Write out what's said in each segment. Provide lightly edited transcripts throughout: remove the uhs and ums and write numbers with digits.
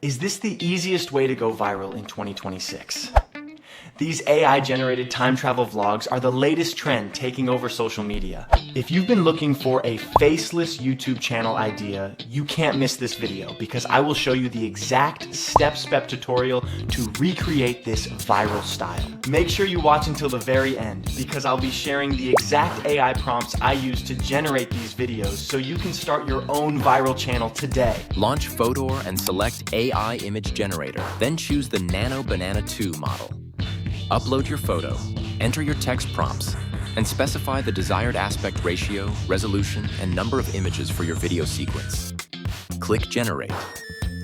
Is this the easiest way to go viral in 2026? These AI-generated time travel vlogs are the latest trend taking over social media. If you've been looking for a faceless YouTube channel idea, you can't miss this video because I will show you the exact step-by-step tutorial to recreate this viral style. Make sure you watch until the very end because I'll be sharing the exact AI prompts I use to generate these videos so you can start your own viral channel today. Launch Fotor and select AI Image Generator, then choose the Nano Banana 2 model. Upload your photo, enter your text prompts, and specify the desired aspect ratio, resolution, and number of images for your video sequence. Click Generate.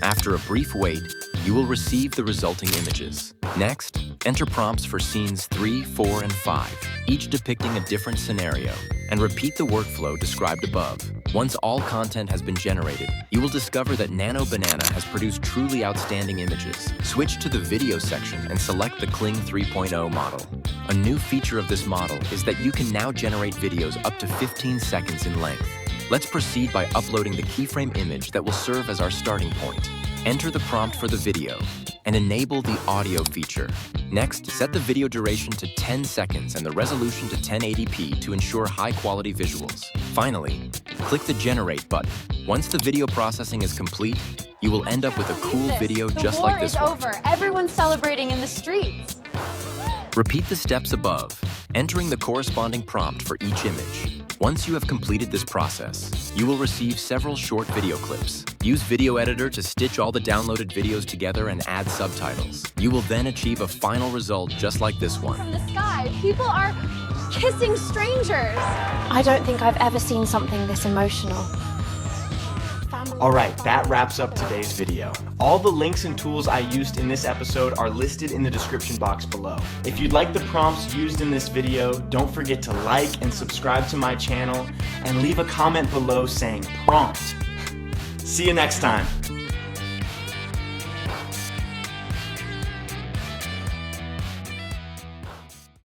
After a brief wait, you will receive the resulting images. Next, enter prompts for scenes 3, 4, and 5, each depicting a different scenario, and repeat the workflow described above. Once all content has been generated, you will discover that Nano Banana has produced truly outstanding images. Switch to the video section and select the Kling 3.0 model. A new feature of this model is that you can now generate videos up to 15 seconds in length. Let's proceed by uploading the keyframe image that will serve as our starting point. Enter the prompt for the video and enable the audio feature. Next, set the video duration to 10 seconds and the resolution to 1080p to ensure high-quality visuals. Finally, click the Generate button. Once the video processing is complete, you will end up with a cool video just like this one. The war is over. Everyone's celebrating in the streets. Repeat the steps above, entering the corresponding prompt for each image. Once you have completed this process, you will receive several short video clips. Use Video Editor to stitch all the downloaded videos together and add subtitles. You will then achieve a final result just like this one. From the sky, people are kissing strangers. I don't think I've ever seen something this emotional. Alright, that wraps up today's video. All the links and tools I used in this episode are listed in the description box below. If you'd like the prompts used in this video, don't forget to like and subscribe to my channel and leave a comment below saying prompt. See you next time.